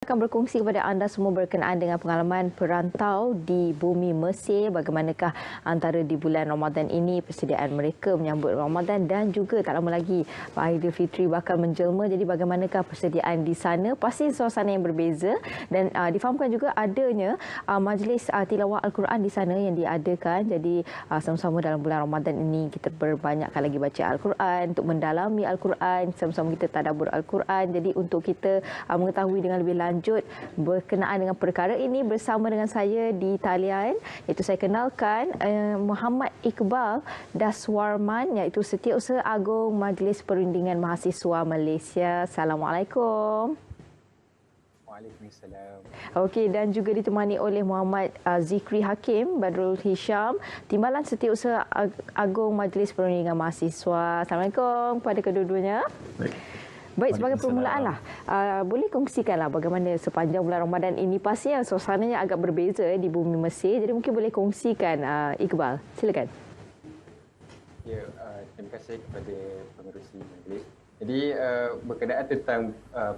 Akan berkongsi kepada anda semua berkenaan dengan pengalaman perantau di bumi Mesir. Bagaimanakah antara di bulan Ramadan ini persediaan mereka menyambut Ramadan dan juga tak lama lagi Aidilfitri bakal menjelma. Jadi bagaimanakah persediaan di sana? Pasti suasana yang berbeza dan difahamkan juga adanya majlis tilawah Al-Quran di sana yang diadakan. Jadi sama-sama dalam bulan Ramadan ini kita berbanyakkan lagi baca Al-Quran untuk mendalami Al-Quran. Sama-sama kita tadabbur Al-Quran. Jadi untuk kita mengetahui dengan lebih lanjut berkenaan dengan perkara ini bersama dengan saya di talian, iaitu saya kenalkan Muhammad Iqbal Daswarman, iaitu Setiausaha Agung Majlis Perundingan Mahasiswa Malaysia. Assalamualaikum. Waalaikumsalam. Okey, dan juga ditemani oleh Muhammad Zikri Hakim Badrul Hisham, Timbalan Setiausaha Agung Majlis Perundingan Mahasiswa. Assalamualaikum kepada kedua-duanya. Baik, sebagai permulaan lah, boleh kongsikanlah bagaimana sepanjang bulan Ramadan ini. Pastinya suasananya agak berbeza di bumi Mesir. Jadi mungkin boleh kongsikan, Iqbal. Silakan. Ya, terima kasih kepada pengerusi majlis. Jadi berkenaan tentang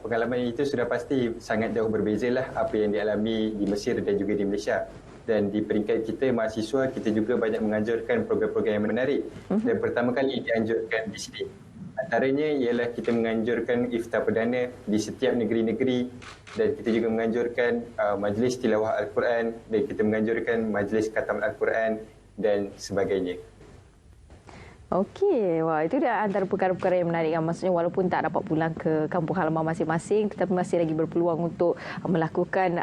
pengalaman itu sudah pasti sangat jauh berbeza lah apa yang dialami di Mesir dan juga di Malaysia. Dan di peringkat kita mahasiswa, kita juga banyak menganjurkan program-program yang menarik. Dan pertama kali dianjurkan di sini. Antaranya ialah kita menganjurkan iftar perdana di setiap negeri-negeri dan kita juga menganjurkan majlis tilawah Al-Quran dan kita menganjurkan majlis khatam Al-Quran dan sebagainya. Okey, wah, itu dah antara perkara-perkara yang menarik. Maksudnya walaupun tak dapat pulang ke kampung halaman masing-masing, tetapi masih lagi berpeluang untuk melakukan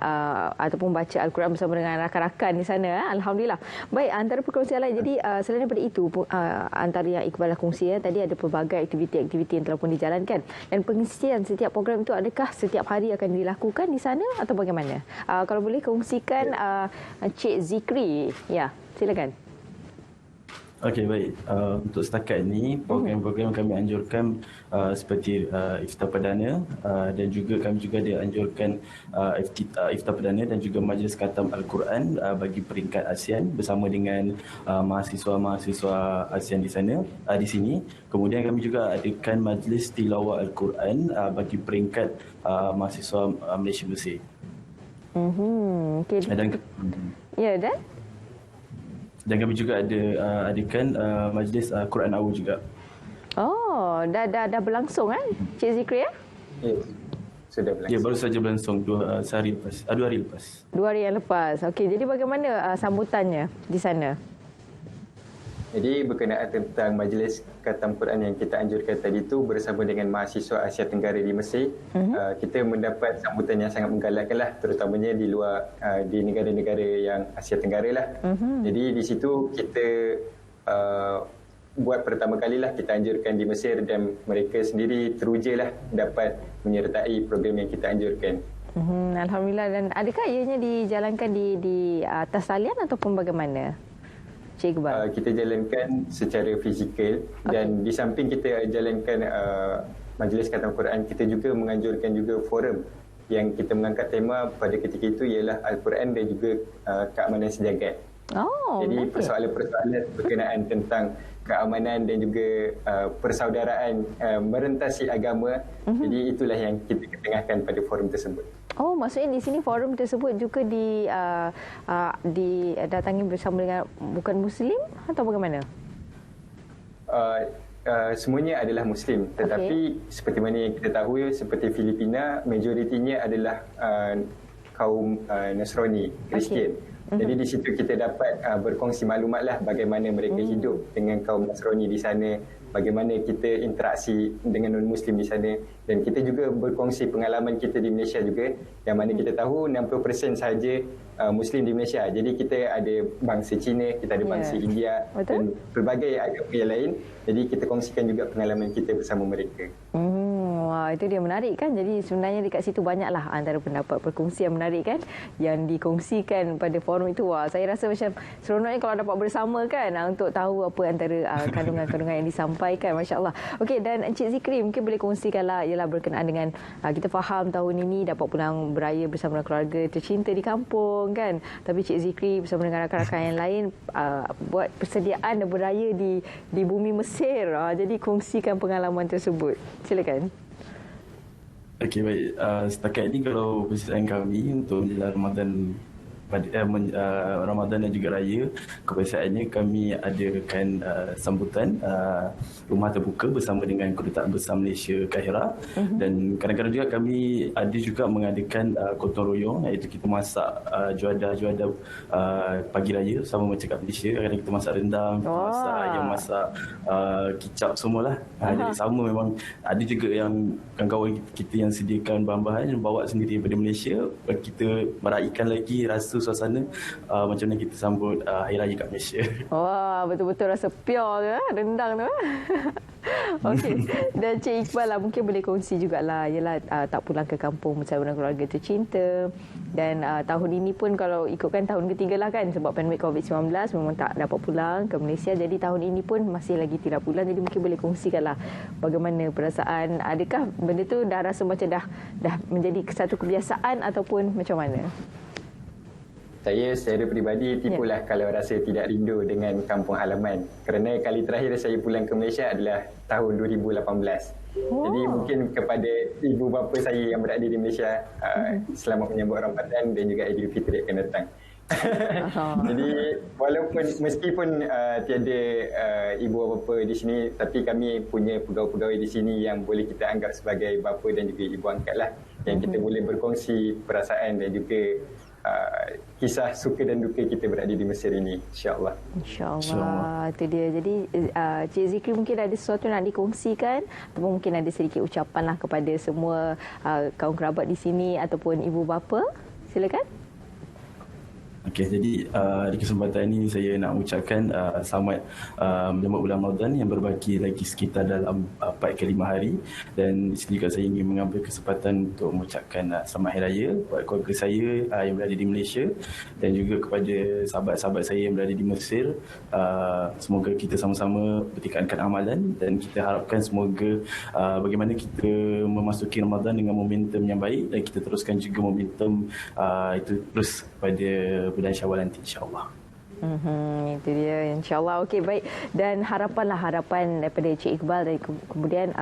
ataupun baca Al-Quran bersama dengan rakan-rakan di sana. Alhamdulillah. Baik, antara perkongsian lain. Jadi selain daripada itu, antara yang Iqbal dah kongsi, tadi ada pelbagai aktiviti-aktiviti yang telah pun dijalankan. Dan pengisian setiap program itu adakah setiap hari akan dilakukan di sana atau bagaimana? Kalau boleh kongsikan Cik Zikri. Ya, silakan. Okey, baik. Untuk setakat ini, program-program kami anjurkan seperti iftar perdana dan juga kami juga dianjurkan iftar perdana dan juga majlis khatam Al-Quran bagi peringkat ASEAN bersama dengan mahasiswa-mahasiswa ASEAN di sini. Kemudian kami juga adakan majlis tilawah Al-Quran bagi peringkat mahasiswa Malaysia Mesir. Okay. Ya, dan? Dan kami juga adakan majlis Quran Awu juga. Oh, dah berlangsung kan, Cik Zikri ya? Ya, sudah berlangsung. Ya, baru saja berlangsung 2 hari lepas. 2 hari lepas. 2 hari yang lepas. Okey, jadi bagaimana sambutannya di sana? Jadi berkenaan tentang majlis khatam Quran yang kita anjurkan tadi itu bersama dengan mahasiswa Asia Tenggara di Mesir, kita mendapat sambutan yang sangat menggalakkan lah, terutamanya di luar di negara-negara yang Asia Tenggara lah. Jadi di situ kita buat pertama kali lah kita anjurkan di Mesir dan mereka sendiri teruja lah dapat menyertai program yang kita anjurkan. Alhamdulillah. Dan adakah ianya dijalankan di atas talian ataupun bagaimana? Cik Iqbal. Kita jalankan secara fizikal dan di samping kita jalankan majlis khatam Quran, kita juga menganjurkan juga forum yang kita mengangkat tema pada ketika itu ialah Al-Quran dan juga keamanan sejagat. Jadi persoalan-persoalan berkenaan tentang keamanan dan juga persaudaraan merentasi agama. Jadi itulah yang kita ketengahkan pada forum tersebut. Oh, maksudnya di sini forum tersebut juga didatangi bersama dengan bukan Muslim atau bagaimana? Semuanya adalah Muslim, tetapi seperti mana yang kita tahu, seperti Filipina, majoritinya adalah kaum Nasrani, Kristian. Jadi di situ kita dapat berkongsi maklumatlah bagaimana mereka hidup dengan kaum Nasrani di sana, bagaimana kita interaksi dengan non-Muslim di sana, dan kita juga berkongsi pengalaman kita di Malaysia juga, yang mana kita tahu 60% sahaja Muslim di Malaysia. Jadi kita ada bangsa Cina, kita ada bangsa India dan pelbagai agama yang lain. Jadi kita kongsikan juga pengalaman kita bersama mereka. Wah, itu dia menarik kan. Jadi sebenarnya dekat situ banyaklah antara pendapat perkongsian menarik kan yang dikongsikan pada forum itu. Wah, saya rasa macam seronoknya kalau dapat bersama kan untuk tahu apa antara kandungan-kandungan yang disampaikan. Masya-Allah. Okey, dan Encik Zikri mungkin boleh kongsikanlah ialah berkenaan dengan kita faham tahun ini dapat pulang beraya bersama keluarga tercinta di kampung kan. Tapi Cik Zikri bersama dengan rakan-rakan yang lain buat persediaan beraya di bumi Mesir. Jadi kongsikan pengalaman tersebut. Silakan. Okey, baik. Setakat ini kalau persediaan kami untuk menjelang Ramadan Ramadan dan juga Raya, kebiasaannya kami adakan sambutan rumah terbuka bersama dengan Kedutaan Besar Malaysia Kahira, dan kadang-kadang juga kami ada juga mengadakan gotong royong, iaitu kita masak juadah-juadah pagi raya sama macam kat Malaysia. Kadang kita masak rendang, kita masak ayam, masak kicap semualah. Jadi sama, memang ada juga yang kawan-kawan kita yang sediakan bahan-bahan bawa sendiri daripada Malaysia. Kita meraihkan lagi rasa suasana macam mana kita sambut Hari Raya kat Malaysia. Wah, betul-betul rasa pure tu, rendang tu. Okey. Dan Cik Iqbal lah, mungkin boleh kongsi jugalah, yalah, tak pulang ke kampung bersama dengan keluarga tercinta. Dan tahun ini pun kalau ikutkan tahun ketiga lah kan, sebab pandemik COVID-19 memang tak dapat pulang ke Malaysia. Jadi tahun ini pun masih lagi tidak pulang. Jadi mungkin boleh kongsikanlah bagaimana perasaan. Adakah benda tu dah rasa macam dah menjadi satu kebiasaan ataupun macam mana? Saya secara peribadi tipulah kalau rasa tidak rindu dengan kampung halaman. Kerana kali terakhir saya pulang ke Malaysia adalah tahun 2018. Jadi mungkin kepada ibu bapa saya yang berada di Malaysia, selamat menyambut Ramadan dan juga Aidilfitri akan datang. Jadi walaupun meskipun tiada ibu bapa di sini, tapi kami punya pegawai-pegawai di sini yang boleh kita anggap sebagai bapa dan juga ibu angkat lah, yang kita boleh berkongsi perasaan dan juga kisah suka dan duka kita berada di Mesir ini, insya-Allah. Insya-Allah. Itu dia. Jadi Cik Zikri mungkin ada sesuatu nak dikongsikan ataupun mungkin ada sedikit ucapan lah kepada semua kaum kerabat di sini ataupun ibu bapa. Silakan. Okey, jadi di kesempatan ini saya nak ucapkan selamat menyambut bulan Ramadan yang berbaki lagi sekitar dalam 4 ke 5 hari, dan di sini juga saya ingin mengambil kesempatan untuk mengucapkan selamat Hari Raya kepada keluarga saya yang berada di Malaysia dan juga kepada sahabat-sahabat saya yang berada di Mesir. Semoga kita sama-sama bertingkatkan amalan dan kita harapkan semoga bagaimana kita memasuki Ramadan dengan momentum yang baik, dan kita teruskan juga momentum itu terus pada bulan Syawal nanti, insya-Allah. Itu dia, insya-Allah. Okey, baik. Dan harapan daripada Cik Iqbal, dan kemudian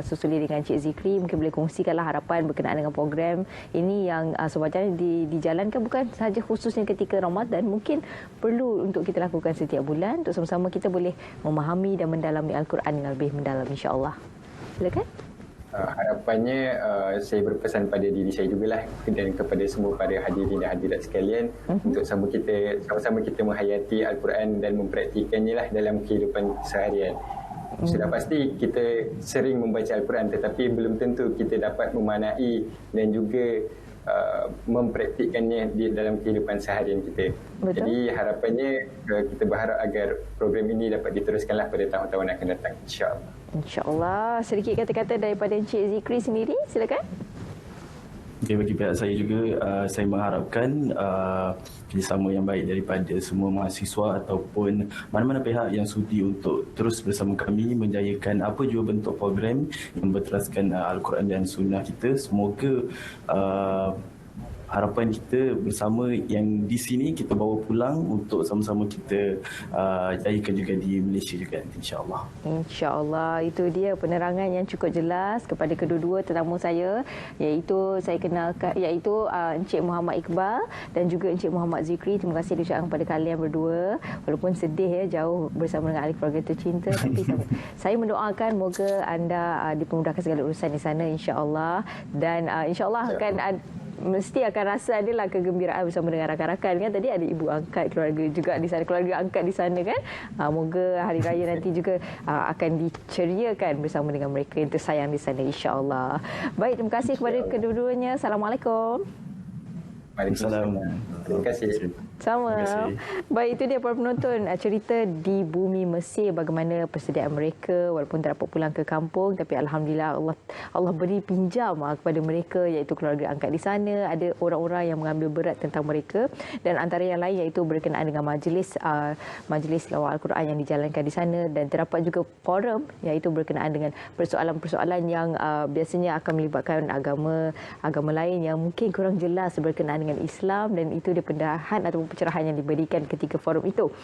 susuli dengan Cik Zikri, mungkin boleh kongsikanlah harapan berkenaan dengan program ini yang sewajarnya dijalankan bukan sahaja khususnya ketika Ramadan, mungkin perlu untuk kita lakukan setiap bulan untuk sama-sama kita boleh memahami dan mendalami Al-Quran dengan lebih mendalam, insya-Allah. Silakan. Harapannya saya berpesan pada diri saya jugalah dan kepada semua para hadirin dan hadirat sekalian untuk sama-sama kita menghayati Al-Quran dan mempraktikannya lah dalam kehidupan seharian. Sudah pasti kita sering membaca Al-Quran, tetapi belum tentu kita dapat memanai dan juga mempraktikkannya di dalam kehidupan seharian kita. Betul. Jadi harapannya kita berharap agar program ini dapat diteruskanlah pada tahun-tahun akan datang, insya-Allah. InsyaAllah. Sedikit kata-kata daripada Encik Zikri sendiri, silakan. Okay, bagi pihak saya juga, saya mengharapkan kerjasama yang baik daripada semua mahasiswa ataupun mana-mana pihak yang sudi untuk terus bersama kami menjayakan apa juga bentuk program yang berteraskan Al-Quran dan Sunnah kita. Semoga harapan kita bersama yang di sini kita bawa pulang untuk sama-sama kita jayakan juga di Malaysia juga, insya-Allah. InsyaAllah. Itu dia penerangan yang cukup jelas kepada kedua-dua tetamu saya, iaitu saya kenalkan, iaitu Encik Muhammad Iqbal dan juga Encik Muhammad Zikri. Terima kasih diucapkan kepada kalian berdua. Walaupun sedih jauh bersama dengan ahli keluarga tercinta, tapi saya mendoakan moga anda dipermudahkan segala urusan di sana, insya-Allah. Dan insya-Allah mesti akan rasa adalah kegembiraan bersama dengan rakan-rakan kan. Tadi ada ibu angkat keluarga juga di sana, keluarga angkat di sana kan. Moga hari raya nanti juga akan diceriakan bersama dengan mereka yang tersayang di sana, insya-Allah. Baik, terima kasih kepada kedua-duanya. Assalamualaikum. Waalaikumsalam. Terima kasih. Sama. Baik, itu dia para penonton, cerita di bumi Mesir, bagaimana persediaan mereka walaupun tak dapat pulang ke kampung, tapi alhamdulillah Allah beri pinjam kepada mereka, iaitu keluarga angkat di sana. Ada orang-orang yang mengambil berat tentang mereka, dan antara yang lain iaitu berkenaan dengan majlis lawal Al-Quran yang dijalankan di sana, dan terdapat juga forum iaitu berkenaan dengan persoalan-persoalan yang biasanya akan melibatkan agama lain yang mungkin kurang jelas berkenaan dengan Islam, dan itu dia pendahan ataupun pencerahan yang diberikan ketika forum itu.